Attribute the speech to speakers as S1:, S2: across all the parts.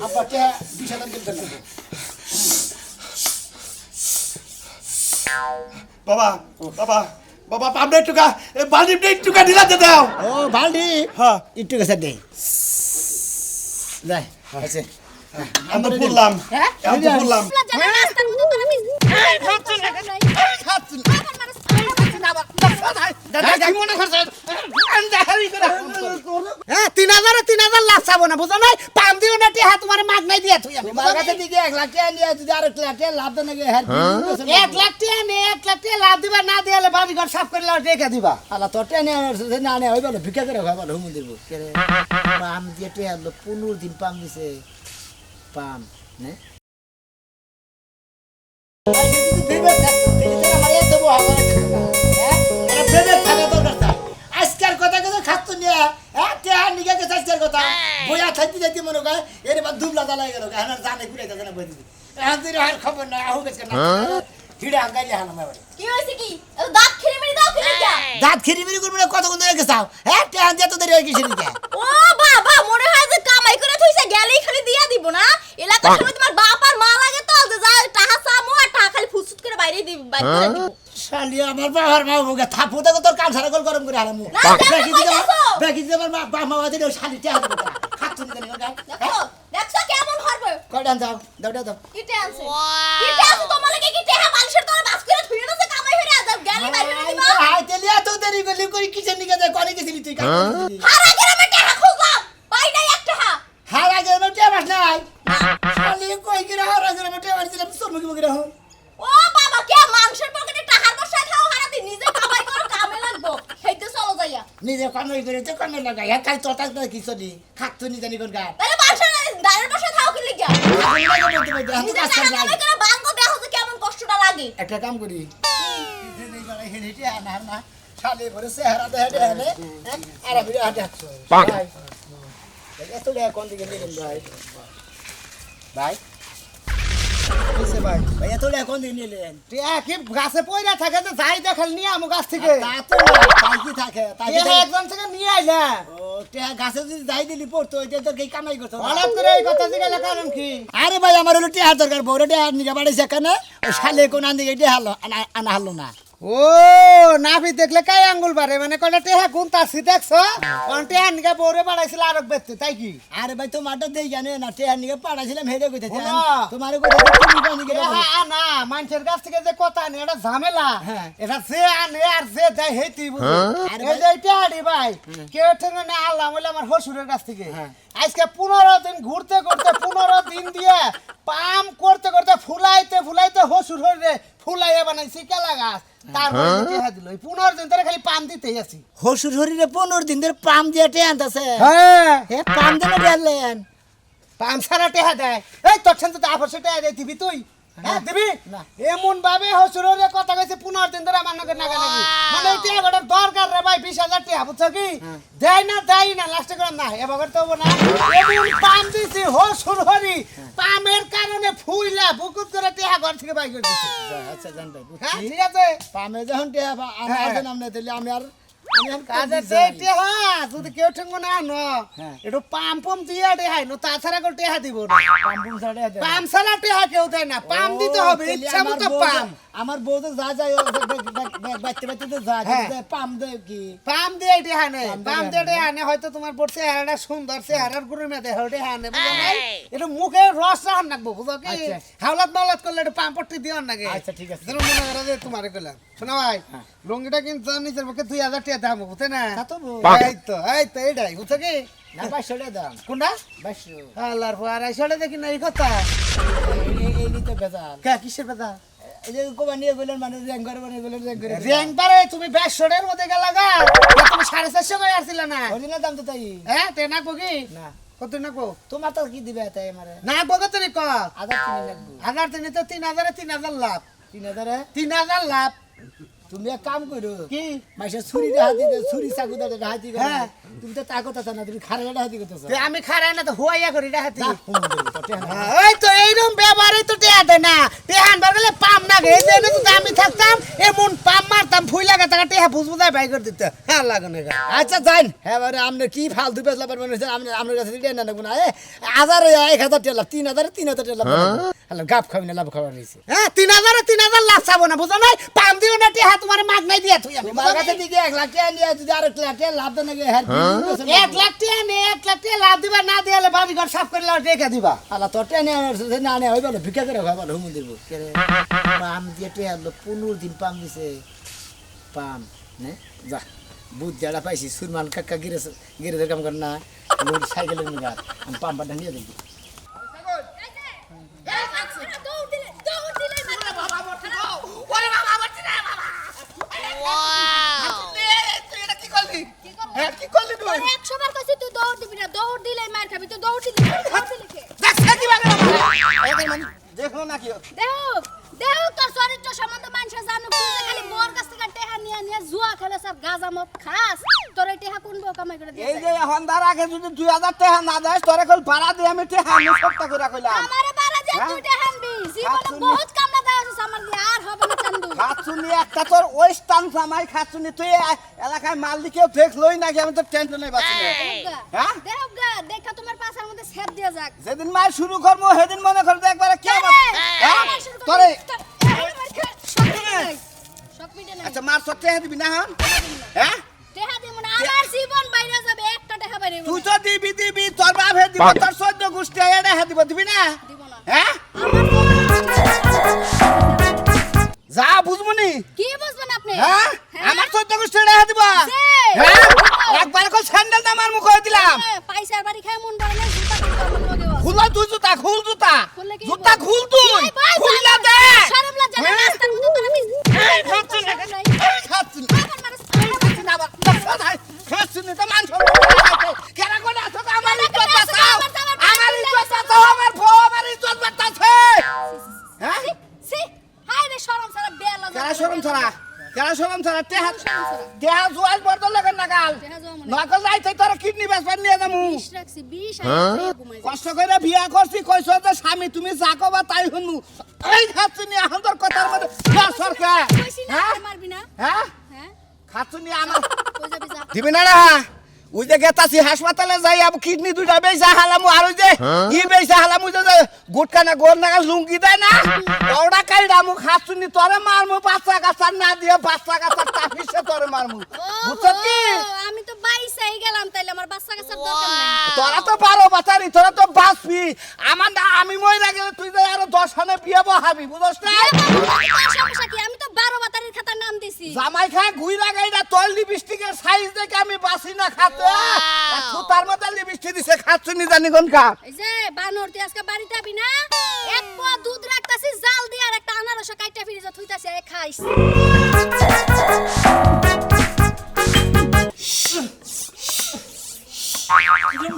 S1: আব্বাকে 20,000 কিনতে লাগবে।
S2: বাবা বাবা বাবা পামটা একটুকা বালতিটা একটুকা ঢিলাতে দাও।
S1: ও বালতি
S2: হ্যাঁ
S1: একটু কাছে দে যাই আছে
S2: আমি তো বললাম আমি তো বললাম
S1: দাদা কি মনে করছেন? 3,000 লাখ চাবো না বুঝো নাই পাম দিও না টিহা তোমার মাগ নাই দিয়া তুই আমার কাছে দিকে 1 লাখ টাকা নিয়ে যদি আর 1 লাখ টাকা লাভ দেন নাকি 1 লাখ টাকা নে 1 লাখ টাকা লাভ দিবা না দিলে বাড়ি ঘর সাফ করে লাও রেখে দিবা আলা তো টেনে না নে হই বলে ভিক্ষা করে খাবা হুম দিব পাম দিয়ে টিহা 15 দিন পাম দিছে পাম নে আজকের কথা কথা খাচ্ছ নিয়ে নিকে গেছে আজকের কথা বইয়া খাইতে যাইতে মনে করে এর বা দুবলা জ্বালাই গেল এখন জানে ঘুরে যাচ্ছে না বই এখন তুই আর খবর নাই আহু গেছে না হিড়ে আঙ্গাইলে হানো মেবারে
S3: কি হইছে কি দাঁত খিরে মেরে দাও কি লিখা
S1: দাঁত খিরিমিরি করবি না কত কোন ধরে গেছাও টেহান দিয়ে তো দেরি হয়ে গেছে নিকে
S3: ও বাবা মনে হয় যে কামাই করে থইছে গেলেই খালি দিয়া দিব না এলাকার সময় তোমার বাপ আর মা লাগে তো যে যা টাকা সামো আর টাকা খালি ফুসুত করে বাইরে দিব বাইরে করে দিব
S1: শালি আমার বাবার মা বউকে থাপু দেখো তোর কান সারা গোল গরম করে হারামু বেকি দিতে আমার বাপ মা দিলে শালি টেহান দেবো খাচ্ছ নিকে নিকে
S3: দেখো দেখছো কেমন হবে
S1: কয়টান যাও দাও দাও
S3: কিটে আছে কিটে আছে তোমার লাগে কি টেহা বালিশের তোর বাস করে থুই না যে কামাই হইরা যা গেলে বাইরে করে দিবা
S1: হাই তেলিয়া তো দেরি করলি কই কিসের নিকে যায় কোনে গেছিলি তুই কাম
S3: হারা গ্রামে টেহা খুঁজলাম পাই নাই এক টেহা
S1: হারা গেলে টেহা বাস নাই শালি কই কি হারা গেলে টেহা বাস দিলাম তোর মুখে মুখে রাখো
S3: ও বাবা কে মানুষের পকেটে টাকার বসায় খাও হারা দিন নিজে কামাই করো কামে লাগবো হেইতে চলো যাইয়া
S1: নিজে কামাই করে তো কামে লাগাই আর কাল তোর টাকা কি চলি খাচ্ছ নি জানি কোন গায়
S3: তাহলে মানুষের দাঁড়ের বসায় খাও কি লিখা নিজে টাকা কামাই করে বাঙ্গো দেখো যে কেমন কষ্টটা লাগে
S1: একটা কাম করি হেঁটে আনা না শালি ভরে চেহারা দেখে হেনে আর আমি হাঁটে হাঁটছো এত কোন দিকে নিলেন ভাই ভাই ভাই ভাই এত কোন দিকে নিলেন
S4: কি গাছে পয়রা থাকে তো যাই দেখাল নিয়ে আমো গাছ থেকে
S1: তা তো না, তাই কি থাকে তাই কি থাকে?
S4: একজন থেকে নিয়ে আইলা
S1: ও টেহা গাছে যদি যাই দিলি পড়তো ওইটা তো কি কামাই করতো না।
S4: হঠাৎ করে এই কথা জিজ্ঞাসা কারণ কি
S1: আরে ভাই আমার হলো টেহার দরকার বউরে টেহার নিকে বাড়াইছে এখানে ওই শালে কোন আন্দিকে টেহা আনা হলো না
S4: ও নাভি দেখলে কাই আঙ্গুল বাড়ে মানে কটা টেহা গুণ তাসি দেখছো কোন টেহা নিকা বউরে বাড়াইছিল আরক বেচতে তাই কি
S1: আরে ভাই তোমারটা দেই জানে না টেহার নিকে পাড়াইছিলাম হেরে কইতেছি
S4: শোনো।
S1: তোমার কইতেছি
S4: টেহা আনা মানুষের কাছ থেকে যে কথা আনে এটা ঝামেলা
S1: হ্যাঁ।
S4: এটা যে আনে আর যে দেয় হেইতি বুঝো
S1: আরে
S4: এই যে এটা আডি ভাই কেউ ঠেঙ্গে না আল্লাহ বলে আমার হসুরের কাছ থেকে
S1: হ্যাঁ।
S4: আজকে 15 দিন ঘুরতে ঘুরতে 15 দিন দিয়ে পাম করতে করতে ফুলাইতে ফুলাইতে হসুর হইরে ফুলাইয়া বানাইছি কেলা গাছ তারপরে টেহা দিল 15 দিন ধরে খালি পাম দিতেই আছি
S1: হসুর হরিরে 15 দিন ধরে পাম দিয়ে টেহা আনতাছে
S4: হ্যাঁ
S1: হে পাম দিয়ে ঢাললেন
S4: পাম সারা টেহা দেয় এই তোর সাথে তো আপসে টেহা দেয় দিবি তুই হ্যাঁ দিবি
S1: না।
S4: এমন ভাবে হসুরের কথা কইছে 15 দিন ধরে আমার নাকি নাগা নাগি মানে এই টেহাটার দরকার রে ভাই 20,000 টাকা বুঝছো কি দেয় না লাস্টে করে না এবার তো না এমন পাম দিছি হসুর হরি পামের কারণে ফুইলা বুকুত করে টেহা ঘর থেকে বাইর করে দিছে
S1: আচ্ছা জান ভাই
S4: হ্যাঁ ঠিক আছে
S1: পামে যখন টেহা আমার নাম নেই দিলে আমি আর
S4: কাজে টেহা যদি কেউ ঠেঙ্গো না আনো
S1: হ্যাঁ।
S4: একটু পাম পম দিয়ে টেহাই নো তাছাড়া কেউ টেহা দিব না
S1: পাম পুম ছাড়ে দেয়
S4: পাম ছাড়া টেহা কেউ দেয় না পাম দিতে হবে
S1: তাহলে
S4: ইচ্ছা
S1: আমার
S4: মতো
S1: বউ
S4: পাম
S1: আমার বউ তো যা যায় বাচ্চা বাচ্চা তো যা
S4: হ্যাঁ।
S1: পাম দেয় কি
S4: পাম দিয়ে টেহা নেই
S1: পাম দিয়ে
S4: পাম
S1: টেহা
S4: দিয়ে টেহা নেই হয়তো তোমার পর চেহারাটা সুন্দর চেহারার গুরুর মেয়েদের হল টেহা নেই বুঝো নাই একটু মুখে রস রাখান নাকবো বুঝো কি
S1: আচ্ছা।
S4: হাওলাত মাওলাত করলে একটু পাম পট্টি দিও নাকি
S1: আচ্ছা, ঠিক আছে।
S4: যেন মনে করো যে তোমার কইলাম শোনো ভাই লুঙ্গিটা কিন্তু নিজের পক্ষে 2,000 টাকা দাম বুঝতে না
S1: তা তো বউ।
S4: এই তো এইটাই বুঝছো কি
S1: না 500 দাম
S4: কোনটা
S1: 500
S4: আল্লাহর পর আইসলে দেখি না এই কথা
S1: এই তো বেজাল
S4: কে কিসের কথা
S1: এই যে কোবা নিয়ে গেলেন মানে র্যাঙ্ক করে মানে গেলেন র্যাঙ্ক করে
S4: র্যাঙ্ক পারে তুমি 500 এর মধ্যে গেলা গা তুমি 450 করে আসছিল না
S1: অরিজিনাল দাম তো তাই
S4: হ্যাঁ তে না কি
S1: না
S4: কত না কো
S1: তোমার তো কি দিবে তাই আমারে
S4: না কত তুমি ক
S1: আধার কিনে লাগবে
S4: আগার তুমি তো 3,000 এ 3,000 লাভ
S1: 3000
S4: 3,000 লাভ
S1: তুমি এক কাম করো
S4: কি
S1: মাইসে ছুরি হাতি ছুরি চাকু দাও হাতি করো
S4: হ্যাঁ।
S1: তুমি তো তা কথা না তুমি খারাপ হাতি করতেছ
S4: তে আমি খারাই না তো হুয়াইয়া করি ডাহাতি
S1: হ্যাঁ।
S4: এই তো এইরকম ব্যবহারে তো টেহা দেয় না টেহা আনবার গেলে পাম না গে যে না তো আমি থাকতাম এমন পাম মারতাম ফুই লাগা টাকা টেহা বুঝবুদাই বাই করে দিতে হ্যাঁ লাগানো গা
S1: আচ্ছা যাইন হ্যাঁ বারে আপনি কি ফালতু বেচলা পারবেন আপনার কাছে দিয়ে না না এ 1000 টেলা 3000 টেলা হ্যালো গাপ খাবি না লাভ খাবার রয়েছে
S4: হ্যাঁ 3000 লাখ চাবো না বুঝো নাই পাম দিও না টেহা তোমার মাগ নাই দিয়া তুই আমি
S1: তোমার কাছে দিকে 1 লাখ টাকা নিয়ে যদি আর 1 লাখ টাকা লাভ দেন নাকি হ্যাঁ
S4: 1 লাখ টাকা নে 1 লাখ টাকা লাভ দিবা না দিলে বাড়ি ঘর সাফ করে লাও টেকা দিবা
S1: আলা তোর টেনে না নে হই বলে ভিক্ষা করে খাবার হুমুন দিব পাম দিয়ে টেয়া 15 দিন পাম দিছে পাম নে যা বুধ জাড়া পাইছি সুরমান কাকা গিরে কাম কর না লোড সাইকেলের নিয়ে আমি পাম পাটা নিয়ে দেখি
S4: দেখো না কি এই যে হন্দার আগে যদি 2000 টাকা না দেয় তোরে কল ভাড়া দিয়ে আমি টাকা আমি সপ্তাহ করে কইলাম খাচ্ছুনি একটা তোর ওই স্থান জামাই খাচ্ছুনি তুই এলাকায় মাল দি কেউ দেখলই নাকি আমি তো টেনশনে বাঁচি না হ্যাঁ
S3: দেখা তোমার পাশার মধ্যে সেট দিয়া যাক
S4: যেদিন মাল শুরু করবো সেদিন মনে করে একবারে কে হ্যাঁ তোরে
S3: সব মিটে নাই
S4: আচ্ছা মার সত্যি দিবি না হন হ্যাঁ
S3: টেহা দিব না আমার জীবন বাইরে যাবে একটা টেহা বাইরে
S4: তুই তো দিবি তোর বাপ হে দিব তোর 14 গোষ্ঠী এটা হে দিবি না
S3: দিব না
S4: হ্যাঁ যা বুঝমুনি
S3: কি বুঝবেন আপনি
S4: হ্যাঁ আমার 14 গোষ্ঠী এটা হে দিব হ্যাঁ একবার কো স্যান্ডেল না আমার মুখে দিলাম
S3: পয়সার বাড়ি খায় মন বলে না জুতা
S4: খুল তুই জুতা খুল জুতা
S3: খুললে কি
S4: জুতা খুল তুই খুললা দে
S3: শরম লজ্জা না রাস্তার মধ্যে তোর আমি
S4: এই খাচ্ছিস এই খাচ্ছিস খাচ্ছিস তো মান কেন করে আছো আমার ইজ্জত বাঁচাও আমার ইজ্জত বাঁচাও আমার বউ আমার ইজ্জত বাঁচাছে হ্যাঁ
S3: সি হাই রে শরম সারা বেলা
S4: কেন শরম ছাড়া দেহা জোয়াল বর্দ লাগেন নাগাল নকল যাইতে তোর কিডনি বেসবার নিয়ে যামু
S3: 20 রাখছি 20 আর ঘুমাই
S4: কষ্ট করে বিয়া করছি কইছো যে স্বামী তুমি যাকো বা তাই শুনু এই খাচ্ছুনি এখন তোর কথার মধ্যে সরকার
S3: কইছি না
S4: হ্যাঁ
S3: মারবি না
S4: হ্যাঁ
S3: হ্যাঁ
S4: খাচ্ছুনি আমার
S3: কই যাবি যা
S4: দিবি না ওই যে গেতাছি হাসপাতালে যাই আব কিডনি দুইটা বেচা হালামু আর ওই যে ই বেচা হালামু যে গুটকা না গোর নাগাল লুঙ্গি দেয় না ওটা কাইডা মু খাচ্ছুনি তোরে মারমু বাচ্চা কাচ্চা না দিয়ে বাচ্চা কাচ্চা তাফিসে তোরে মারমু বুঝছ কি
S3: আমি তো বাইসাই গেলাম তাইলে আমার বাচ্চা কাচ্চার দরকার নাই
S4: তোরা তো 12 বাচ্চারি তোরা তো বাঁচবি আমার না আমি মইরা গেলে তুই যে আরো 10 খানে বিয়ে বহাবি বুঝছ না
S3: সমস্যা কি আমি তো 12 বাতারির খাতার নাম দিছি
S4: জামাই খায় ঘুইরা গাইডা তোর লিপস্টিকের সাইজ দেখে আমি বাসি না খাতে তার মধ্যে লিপস্টিক দিছে খাচ্ছুনি জানি কোন কা
S3: এই যে বানর তুই আজকে বাড়িতে আবি না এক পোয়া দুধ রাখতাছিস জাল দিয়ে আর একটা আনারস কাইটা ফ্রিজে থুইতাছি আরে খাইস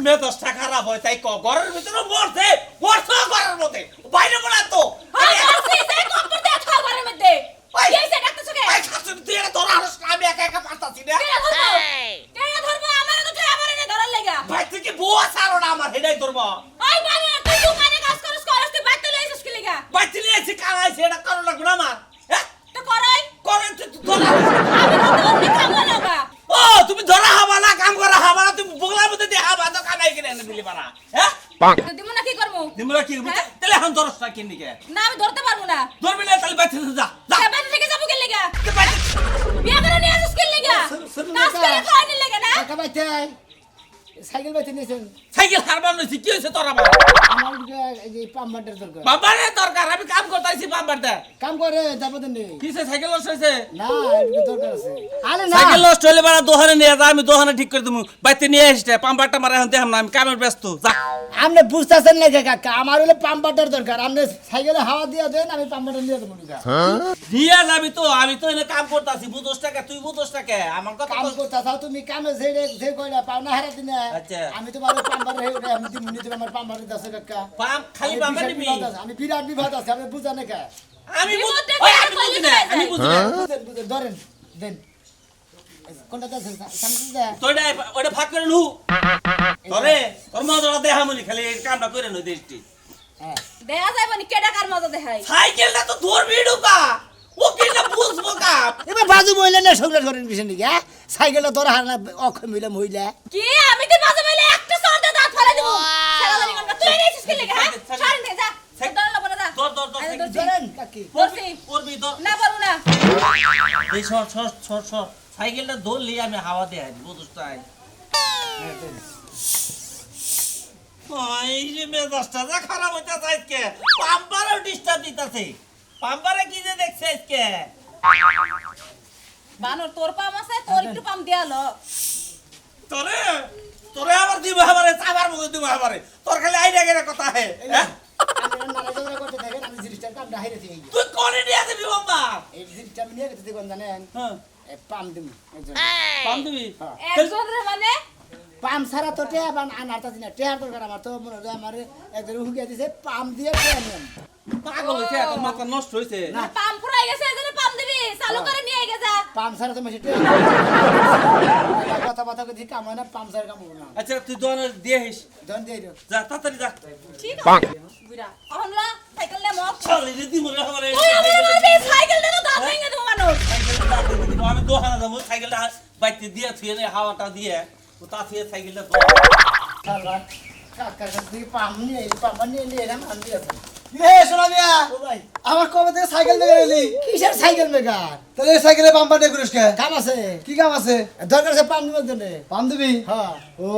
S2: মেজাজটা খারাপ হয় তাই ঘরের ভিতরে মরছে ঘরের মধ্যে বাইরে বলা তো তুই এটা ধরা হারস না আমি একা একা পারতাছি না ভাই তুই কি বউ আসারো না আমার হেডাই ধরবো বাইতে নিয়ে এসে কামাইছে এটা কারণ লাগবে না আমার করে তুই ধরা ও তুমি ধরা হবা না কাম করা হবা না তুমি বগলার মধ্যে দিয়ে হবা তো কামাই কিনে এনে দিলি পারা হ্যাঁ দিমরা কি তাহলে এখন ধরস না কিন দিকে ধরবি না তাহলে বাইতে যা যা
S1: টাকা পাইতে সাইকেল পাইতে নিয়েছেন
S2: সাইকেল হারবার নইছি কি হইছে তোর আমার
S1: আমার এই পাম্পারটার দরকার
S2: বাবারে দরকার আমি কাম করতাইছি বাম্বারতে
S1: কাম করে যাবো নেই
S2: কিসে সাইকেল লস হইছে
S1: না এটা দরকার আছে আরে না
S2: সাইকেল লস হইলে বাড়া দোহানে নিয়ে যা আমি দোহানে ঠিক করে দিমু বাইতে নিয়ে আসতে পাম্পারটা মারা এখন দেখাম না আমি কামের ব্যস্ত যা
S1: আপনি বুঝতেছেন না কাকা আমার হলে পাম্পারটার দরকার আপনি সাইকেলে হাওয়া দিয়ে দেন আমি পাম্পারটা নিয়ে দেবো
S2: নিয়ে যাবি তো আমি তো এনে কাম করতাছি বুঝোস টাকা তুই বুঝোস টাকা আমার কথা
S1: কাম করতেছাও তুমি কামে যে কইলা পাও না হারা দিনে
S2: আচ্ছা।
S1: আমি তোমার পাম্পার হয়ে উঠে আমি দিমুনি তোমার পাম্পারের দাসে কাকা
S2: পাম খালি পাম্পার নিবি
S1: আমি বিরাট বিপদ আছে আপনি বুঝা না কা
S2: আমি
S3: বিপদ ডেকে
S2: ওই
S3: আর
S2: আমি
S3: কইলে
S2: বুঝি না, আমি বুঝি না।
S1: বুঝেন বুঝেন ধরেন দেন কোনটা দেন সামনে দেন
S2: তোইডা ওইটা ভাগ করে নু তোরে তোর মজা দেহা মনি খালি এই কামটা করে নই দেশটি
S1: হ্যাঁ
S3: দেখা যাইব নি কেডা কার মজা দেখাই
S2: সাইকেলটা তো ধরবি ঢুকা ও কিনা বুঝবো কা
S1: এবার বাজু মহিলা না সংসার করেন কিছু নাকি হ্যাঁ সাইকেলটা তোর হারা অক্ষম মহিলা মহিলা
S3: কি আমি তো মাঝে মাঝে একটা সর্দে দাঁত ফেলে দিব সারা জানি কোনটা তুই নিছিস কি লাগা হ্যাঁ সারি নে যা দর লাগব না যা
S2: দর দর দর
S1: ধরেন কাকি
S3: ধরছি
S2: করবি দর
S3: না পারবো না
S2: এই সর সর সর সর সাইকেলটা ধরলি আমি হাওয়া দেই বুঝছ তাই এই যে মেজাজটা যা খারাপ হইতাছে আজকে পাম্পারও ডিস্টার্ব দিতাছে পাম্পারে কি যে দেখছে আজকে
S3: বানর তোর পাম আছে তোর একটু পাম দিয়ালো
S2: তোরে তোরে আবার দিব আমারে চাবার মধ্যে দিব আমারে তোর খালি আইডিয়া করে কথা হে হ্যাঁ
S1: আমি নানা জোড়া করতে থাকেন আমি জিনিসটার কাম ডাহিরে থেকে
S2: তুই কোনে নিয়ে যাবি বাবা
S1: এই জিনিসটা আমি নিয়ে গেছি দেখুন জানেন
S2: হ্যাঁ
S1: পাম দিম
S2: পাম দিবি
S3: একজন রে মানে
S1: পাম ছাড়া তো টেয়া বান আনার তাছি না টেয়ার দরকার আমার তো মনে হয় আমার একজন হুকিয়ে দিছে পাম দিয়ে টেয়া নিয়ম
S2: পাগল হইছে তোর মাথা নষ্ট হইছে
S3: পাম ফুরাই গেছে এজন্য পাম দিবি চালু করে নিয়ে গেছা
S1: পাম ছাড়া তো মাসে টেয়া কথা কথা কথা কাম হয় না পাম ছাড়া কাম হবে না
S2: আচ্ছা তুই দোয়ান দিয়ে হিস
S1: ধন দিয়ে দিও
S2: যা তাড়াতাড়ি যা
S3: ঠিক আছে বুইরা অহনলা সাইকেল নে মত
S2: চলে রে দিমু রে আমারে
S3: তুই আমার মারবি সাইকেল দে তো দাঁত ভেঙে দেবো মানুষ
S2: আমি দোহানা যাবো সাইকেলটা বাইতে দিয়ে থুয়ে নে হাওয়াটা দিয়ে ও তা থুয়ে সাইকেলটা
S1: সালবা কাকার কাছ থেকে পাম নিয়ে এলাম আমি দিয়েছি
S4: এ শোনা মিয়া
S1: ও ভাই
S4: আমার কবে থেকে সাইকেল দেখে এলি
S1: কিসের সাইকেল মেকার
S4: তাহলে এই সাইকেলে পাম্পার দিয়ে করিস কে
S1: কাম আছে
S4: কি কাম আছে
S1: দরকার আছে পাম দিবার জন্য
S4: পাম দিবি
S1: হ্যাঁ
S4: ও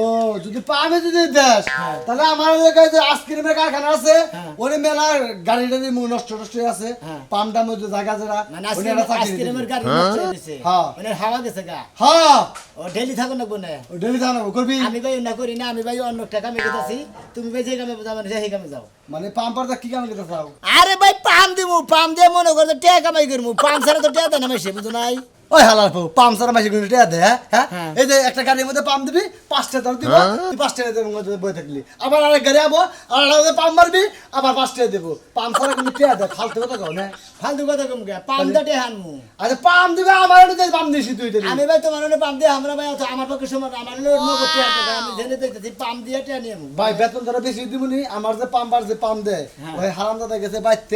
S4: যদি পামে যদি দেশ তাহলে আমার এলাকায় যে আইসক্রিমের কারখানা আছে
S1: হ্যাঁ।
S4: ওরে মেলা গাড়ি টাড়ি নষ্ট নষ্ট হয়ে আছে
S1: হ্যাঁ।
S4: পামটার মধ্যে জায়গা যারা
S1: মানে
S4: ওরে একটা চাকরি দিয়ে
S1: আইসক্রিমের
S4: দিবি।
S1: গাড়ি নষ্ট হয়ে গেছে
S4: হ্যাঁ।
S1: মানে হাওয়া গেছে গা
S4: হ্যাঁ
S1: ও ডেলি থাকো না কোনে
S4: ও ডেলি জানাবো করবি
S1: আমি ভাই না করি না আমি ভাই অন্য একটা কামে গেছি তুমি ভাই যে কামে যাও মানে সেই কামে যাও
S4: মানে পাম্পার কি কাম করতে চাও
S1: আরে ভাই পাম দিমু পাম দিয়ে মনে করতে টিয়া কামাই করমু পাম ছাড়া তো টিয়া দেয় না মাসে বুঝো নাই
S4: ওই হালার পাম সারা মাসে গুলো টিয়া দে হ্যাঁ
S1: হ্যাঁ।
S4: এই যে একটা গাড়ির মধ্যে পাম দিবি 5 টাকা দাম দিব তুই 5 টাকা দেবো বই থাকলি আবার আরেক গাড়ি আবো আর আলাদা পাম মারবি আবার 5 টাকা দেবো পাম সারা কিন্তু টিয়া দে ফালতু কথা কও না
S1: ফালতু কথা কম গে পাম দিয়ে টিয়া হানমু
S4: আরে পাম দিবে আমার ওটা পাম দিছি তুই দিবি
S1: আমি ভাই তোমার হলে পাম দিয়ে আমরা ভাই অত আমার পক্ষে সময় আমার হলে নগদ টিয়া দেবে আমি জেনে দেখতেছি পাম দিয়ে টিয়া নিয়ে আমু
S4: ভাই বেতন যারা বেশি দিবনি আমার যে পাম্পার যে পাম দেয়
S1: হ্যাঁ।
S4: ভাই হারাম দাদা গেছে বাইতে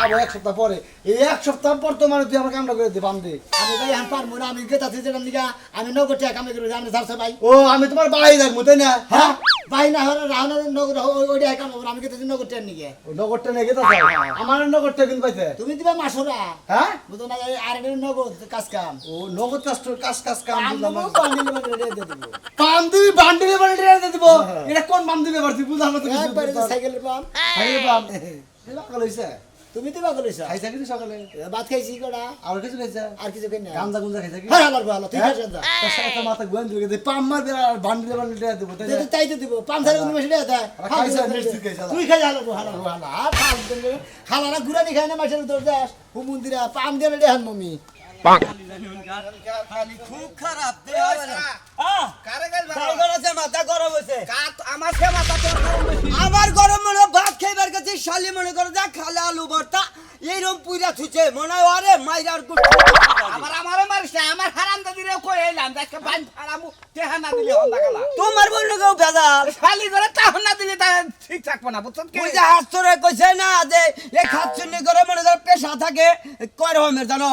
S4: আবার 1 সপ্তাহ পরে এই 1 সপ্তাহ পর তো মানে তুই আমার কামটা করে দে পাম দে
S1: আমি ভাই হান পারমু না আমি গেতাছি যেটা নিগা আমি নগদ টিয়া কামাই করি আমি ছাড়ছে ভাই
S4: ও আমি তোমার ভাই দেখবো তাই না
S1: হ্যাঁ ভাই না হলে রাহনা নগদ ওইটা কাম হবে আমি গেতাছি নগদ টিয়া নিগে
S4: ও নগরটা নিয়ে গেতে আমার নগরটা কিন্তু পাইছে
S1: তুমি দিবা মাসুরা
S4: হ্যাঁ
S1: বুঝো না আর এটা নগদ কাজ কাম
S4: ও নগদ কাজ কাম
S1: আমি
S4: বুঝলাম না।
S1: বান্ডিল বান্ডিল দিয়ে দেব
S4: পাম দিবি বান্ডিলে বান্ডিলে দিয়ে দিব এটা কোন পাম দিবে পারছি বুঝলাম না তুমি
S1: একবারে যে সাইকেলের পাম
S4: খাইয়ে পাম এলা কইছে
S1: তুমি দিবা কইছ
S4: খাইছা কি সকালে
S1: ভাত খাইছি কোডা
S4: আর কিছু খাইছা
S1: আর কিছু খাই না
S4: গাঞ্জা গুঞ্জা খাইছা কি
S1: হ্যাঁ হালার ভালো তুই খাইছ না
S4: তোর সাথে মাথা গুয়ান দিবে পাম মারবে আর বান্ডিলে বান্ডিলে দিব তাই না?
S1: তাই তো দিব পাম ছাড়া তুমি বেশি দেয়
S4: আর খাইছা, নিশ্চিত খাইছা।
S1: তুই খাই হালার হালার হালা আর পাম দিলে হালারা গুড়ানি খাই না মাছের তোর দাস হুমুন্দিরা পাম দিয়ে দেহান মমি
S5: খুব খারাপ আমার গরম মনে হয় ভাত খাইবার কাছে শালি মনে করে যা খালে আলু ভর্তা এইরকম পুইরা থুছে মনে হয় আরে মাইরার
S2: আবার আমারে মারিস না আমার হারাম দাদিরে কই এলাম দেখে বান ফাড়ামু তেহা না দিলে হন্দা গেলা
S5: তোমার বই কেউ ভেজাল
S2: খালি করে তাহন না দিলে তা ঠিক থাকবো না বুঝছ কি
S5: ওই যে হাস্তরে কইছে না যে এই খাচ্ছুনি করে মনে করে পেশা থাকে কয় রকমের জানো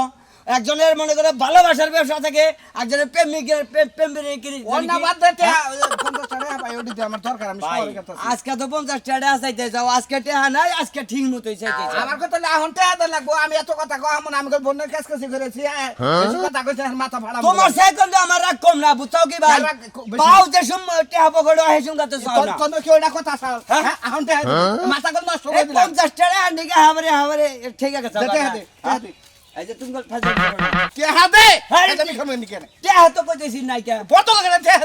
S5: একজনের মনে করে ভালোবাসার ব্যবসা থাকে একজনের প্রেমিকের প্রেমিকের
S2: অন্য বাদ দে তেহা 50 টাকা পাই ওদিতে আমার দরকার আমি শহরে গেতাছি
S5: আজকে তো 50 টাকা চাইতে যাও আজকে টেহা নাই আজকে ঠিক মতোই চাইতে
S2: আমার কথা লাহন তেহা দে লাগবো আমি এত কথা কই আমন আমি বন্যের কাজ কাছে করেছি বেশি কথা কইছ মাথা ফাড়ামু
S5: তোমার সেকেন্ড আমার রাগ কম না বুঝছাও কি ভাই
S2: রাগ বেশি।
S5: পাও যে সময় টেহা পকড়ো হে সঙ্গে তো চাও না
S2: কোন কি ওটা কথা চাও হ্যাঁ এখন তেহা মাথা কল নষ্ট করে
S5: এই
S2: দিলাম
S5: 50 টাকা নিকে হামরে ঠিক আছে
S2: তেহা দে তেহা দে
S5: এই যে তুমি ফাজল
S2: তেহা দে
S5: হ্যাঁ,
S2: এটা আমি খামে নিকে
S5: টেহা তো কইতেছি নাই কে
S2: কত করে তেহা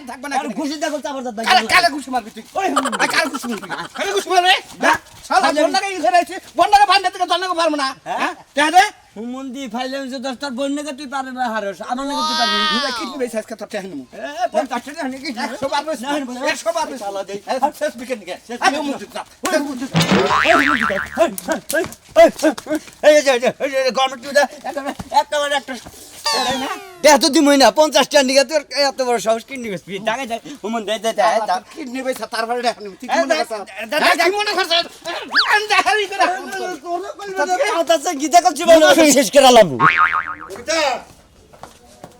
S2: থাকবে না
S5: আর খুশি দেখো চাবার দাদা
S2: কালে কালে ঘুষ মারবি তুই ওই কালে ঘুষ মারবি কালে ঘুষ মারবে না শালা বন্ডাকে ই করেছি বন্ডাকে বান্ধে থেকে দন্ডকে পারবো না হ্যাঁ তেহা দে
S5: হুমন্দি ফাইলে যে 10টার বই নাকি তুই পারবি না হারস আমার নাকি তুই পারবি
S1: তুই কিডনি বেশ আজকে তোর টেহান মু
S5: 50 টাকা নাকি
S1: 100 বার বেশ 100 বার বেশ শালা দেই শেষ বিকেট নিকে আমি মুখ না
S5: এই গভর্নমেন্ট তুই একেবারে একটা দেখ তো দিমই না 50 টাকা নিকে তোর এত বড় সাহস কিডনি বেশ দাগে যায় হুমন দে দে
S1: কিডনি বেশ তারপরে টেহান মু ঠিক মনে করছ কি মনে করছ আন্দা হারি করে
S5: কথা গীতা করছি বলো শেষ করে লাম্বু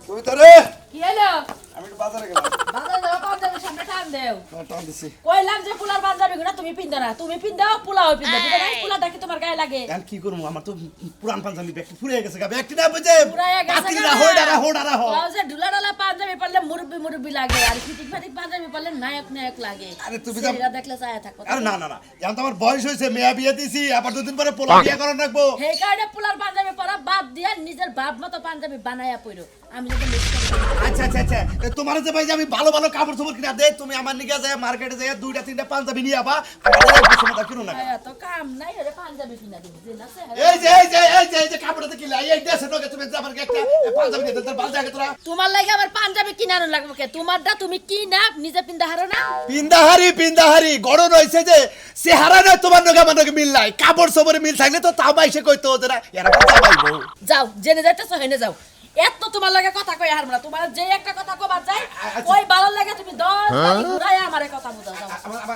S1: কবিতা রে
S6: কি হলো
S1: আমি একটু বাজারে গেলাম
S6: বাজারে যাও পাঞ্জাবির সামনে টান দেও
S1: টান দিছি
S6: কইলাম যে পোলার পাঞ্জাবি গুলো তুমি পিন্দা না তুমি পিন্দাও পোলাও পিন্দা বুঝো না পোলা দেখি তোমার গায়ে লাগে
S1: এখন কি করবো আমার তো পুরান পাঞ্জাবি ব্যাগ ফুরে গেছে গা ব্যাগটি না বুঝে
S6: পুরাইয়া গেছে
S1: আতিরা
S6: গা।
S1: হোড়ারা হো
S6: ব্লাউজে ঢুলা ঢালা পাঞ্জাবি পরলে মুরব্বি মুরব্বি লাগে আর ফিটিক ফাটিক পাঞ্জাবি পরলে নায়ক নায়ক লাগে
S1: আরে তুমি যা-
S6: ছেলেরা দেখলে চায়া থাকো
S1: আরে না এখন তো আমার বয়স হয়েছে মেয়া বিয়ে দিছি আবার দুদিন পরে পোলা বিয়ে করার রাখবো
S6: সেই কারণে পোলার পাঞ্জাবি পরা বাদ দিয়া নিজের বাপ মতো পাঞ্জাবি বানায়া পইরো আমি যদি মিস করি
S1: আচ্ছা তোমার যে ভাই যে আমি ভালো ভালো কাপড় চোপড় কিনা দেই তুমি আমার নিকে যায় মার্কেটে যায় দুইটা তিনটা পাঞ্জাবি নিয়ে আবা আমার বসে কিনো না
S6: এত কাম নাই ওরে পাঞ্জাবি কিনা দিবি যে না সে
S1: এই যে কাপড়টা কিলা এই দেশে নগে তুমি যে আমার একটা পাঞ্জাবি দিয়ে তোর বাল জায়গা তোরা
S6: তোমার লাগে আমার পাঞ্জাবি কিনানো লাগবে কে তোমারটা তুমি কি না নিজে পিন্দা হারো না
S1: পিন্দাহারি গড় রইছে যে চেহারা না তোমার নগে আমার নগে মিল নাই কাপড় চোপড়ে মিল থাকলে তো তাও বাইসে কইতো ওরা এরা জামাইবো
S6: যাও জেনে যাইতেছো হেনে যাও এত তোমার লাগে কথা কই হারম না তোমার যে একটা কথা কবার যায় ওই ভালো লাগে তুমি 10 বারি ঘুরাই আমারে কথা বুঝাও যাও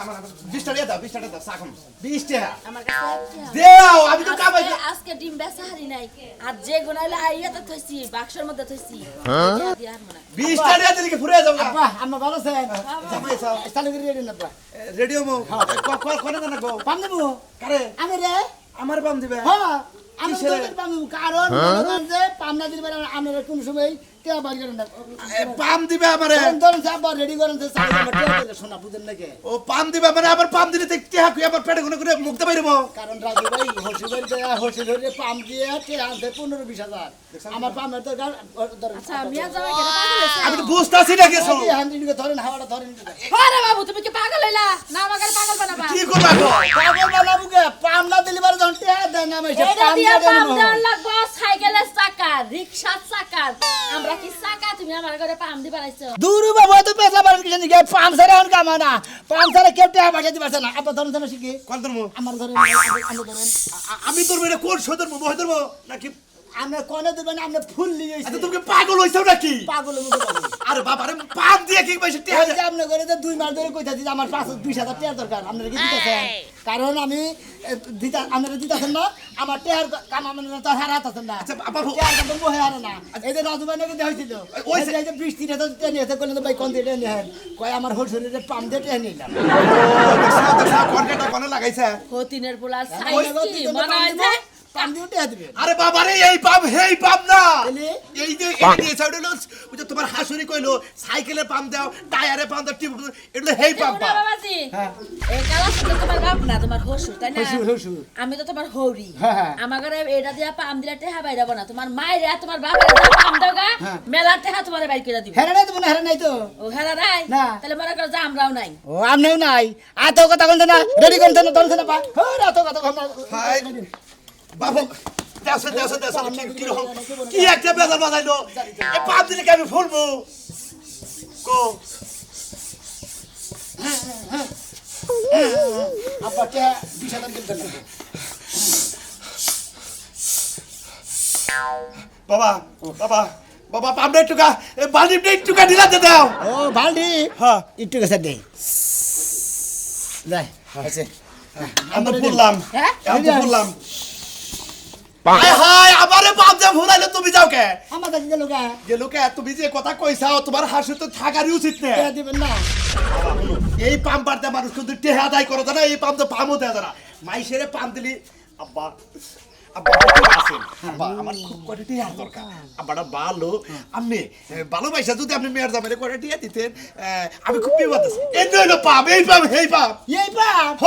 S1: আমার 20 টাকা দাও সাকম 20 টাকা
S6: আমার কাছে
S1: দেও আমি তো কামাই
S6: আজকে ডিম বেচা হারি নাই আর যে গুনাইলে আইয়াতে থইছি বাক্সের মধ্যে থইছি দিয়া হারম না
S1: 20 টাকা দিলে কি ফুরে যাও
S4: আব্বা আমরা ভালো আছেন
S1: জামাই সাও
S4: চালু করে রেডি না আব্বা
S1: রেডিও মো কোনে না গো
S4: পাম দেবো
S1: কারে
S4: আমি রে
S1: আমার বাম দিবে
S4: হ্যাঁ আমি তো
S1: কিসের?
S4: পাম দেবো কারণ মনে করেন যে পাম না দিলে আমরা কোন সময় টিয়া বাড়ি করেন না
S1: পাম দিবে আমারে
S4: ধরুন আব্বা রেডি করেন যে চাল আমরা টিয়া দিলে শোনা বুঝেন নাকি
S1: ও পাম দিবে মানে আবার পাম দিলে তো টিহা কই আবার পেটে কোনে করে মুক্ত বাইরবো
S4: কারণ রাজু ভাই হসি ধরে পাম দিয়ে টিয়া আনতে 15-20 হাজার আমার পামের তো
S6: আচ্ছা মিয়া যাবে কেন পাগল হইছে
S1: আমি তো বুঝতাছি না কিছু
S4: ধরেন হাওয়াটা ধরেন
S6: আরে বাবু তুমি কি পাগল হইলা না আমাকে পাগল বানাবা
S1: কি করবা গো
S4: পাগল বানাবো কে পাম না দিলে বারে যখন টিয়া দেন না মেশে
S6: এটা
S4: পাম
S6: দিয়া
S4: দিয়ে
S6: পাম
S4: দেন
S6: দেওয়ার লাগবো সাইকেলের চাকা রিকশার চাকা আমরা কি চাকা তুমি আমার ঘরে পাম দি বানাইছো
S4: দূর বাবা তো পেছলা বারেন কিছু নিকে পাম সারে আন কামা না পাম সারে কেউ টিয়া বাজা দি পারছে না আব্বা ধরেন ধরেন শিখি
S1: কোন ধর্ম
S4: আমার ঘরে আমি ধরেন
S1: আমি তোর মেরে কোন সদর মো ধর্ম নাকি
S4: আমরা কোনে দিবেন আমরা ফুল নিয়ে
S1: আচ্ছা তুমি পাগল হইছো নাকি
S4: পাগল মুখে পাগল
S1: আরে বাবা রে পাম দিয়ে কি পয়সা টিহা
S4: এই যে আপনার ঘরে যে 2 মাস ধরে কইতাছি যে আমার 20,000 টাকা দরকার আপনারা কি দিতেছেন কারণ আমি আপনারা দিতেছেন না আমার টাকার কাম আপনারা তো হারাতেছেন না
S1: আচ্ছা বাবা
S4: টাকার কাম তো মোহে হারে না এই যে রাজু ভাই নাকি দেখাইছিল
S1: ওই
S4: এই যে 20-30,000 টাকা নিয়েছে কইলেন ভাই কোন দিয়ে নেন কয় আমার হোল শরীরে পাম দিয়ে টাকা নিলাম
S1: দেখছা কনকেটা কোনে লাগাইছে
S6: হতিনের পোলার
S4: ওই
S6: সাইজ কি মনে হয় যে
S4: পাম দিয়ে টাকা দিবেন
S1: আরে বাবা রে এই পাম হেই পাম না
S4: তাহলে?
S1: এই যে এই যে সাইড হলো ওই যে তোমার হাসুরি কইলো সাইকেলে পাম দাও টায়ারে পাম দাও টিপ এগুলো হেই পাম
S6: না বাবাজি এই কালা শুধু তোমার বাপ না তোমার হসুর তাই না
S4: হসুর।
S6: আমি তো তোমার হৌরি
S4: হ্যাঁ।
S6: আমার ঘরে এটা দিয়া পাম দিলে টেহা বাইরে না তোমার মায়েরা তোমার বাপের পাম দাওগা মেলা টেহা তোমার বাইর করে দিবে
S4: হেরে নাই তো মনে হেরে নাই তো
S6: ও হেরা নাই
S4: না।
S6: তাহলে মনে করো যে আমরাও নাই
S4: ও আমনেও নাই এত কথা কোনতে না রেডি কোনতে না ধরছে না পা হ্যাঁ এত কথা
S1: হাই বাবু দেশে কি রকম কি একটা বেজার বাজাইলো এই পাম দিলে কি আমি ফুলবো কো
S4: আব্বা কে 20,000 দিবেন না
S1: বাবা বাবা বাবা পামটা একটুকা বালিমটা একটুকা ঢিলাতে দাও
S4: ও ভালডি
S1: হ্যাঁ
S4: একটু গেছে দে যাই আছে
S1: আমি তো ফুললাম
S6: হ্যাঁ
S1: আমি তো ফুললাম হাই হাই আমারে পাম দিয়ে ফুলাইলো তুমি যাও কে
S4: আমার কাছে গেল গা
S1: গেল কে তুমি যে কথা কইছাও তোমার হাসি তো থাকারই উচিত না
S4: কে দিবেন না
S1: এই পাম পারতে মানুষ কিন্তু টেহা আদায় করো না এই পাম তো পামও দেয় না মাইসেরে পাম দিলি আব্বা আব্বা আছেন আব্বা আমার খুব কয়টা টিয়া দরকার আব্বাটা ভালো আমি ভালোবাসা যদি আপনি মেয়ের জামাইরে কয়টা টিয়া দিতেন আমি খুব বিপদ আছি এই নইলো পাম এই পাম এই পাম
S4: এই পাপ
S1: হ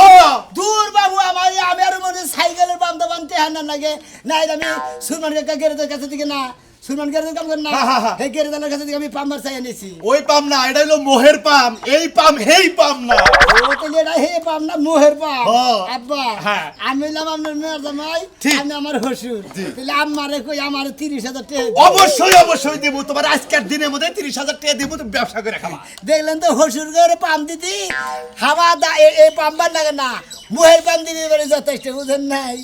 S4: দূর বাবু আমার আমি আর মনে সাইকেলের পাম দাম তে হান্না লাগে নাই আমি সুরমান কাকা গেরে কাছে দিকে না
S5: সুলমান গ্যারেজের কাম করেন না
S7: হ্যাঁ, হ্যাঁ, হ্যাঁ।
S5: এই গ্যারেজের কাছে থেকে আমি পাম্বার চাই এনেছি
S7: ওই পাম না, এটা হলো মোহের পাম। এই পাম হেই পাম না।
S5: ও তো এটা হে পাম না মোহের পাম
S7: ও।
S5: আব্বা
S7: হ্যাঁ।
S5: আমি হলাম আপনার মেয়ের জামাই
S7: ঠিক।
S5: আমি আমার হসুর তাহলে আমারে কই আমার 30,000 টাকা
S7: অবশ্যই অবশ্যই দেবো। তোমার আজকের দিনের মধ্যে 30,000 টাকা দেবো, তুমি ব্যবসা করে খাবা।
S5: দেখলেন তো হসুর করে পাম দিদি হাওয়া দা এই পাম্বার লাগে না মোহের পাম দিদি এবারে যথেষ্ট বুঝেন নাই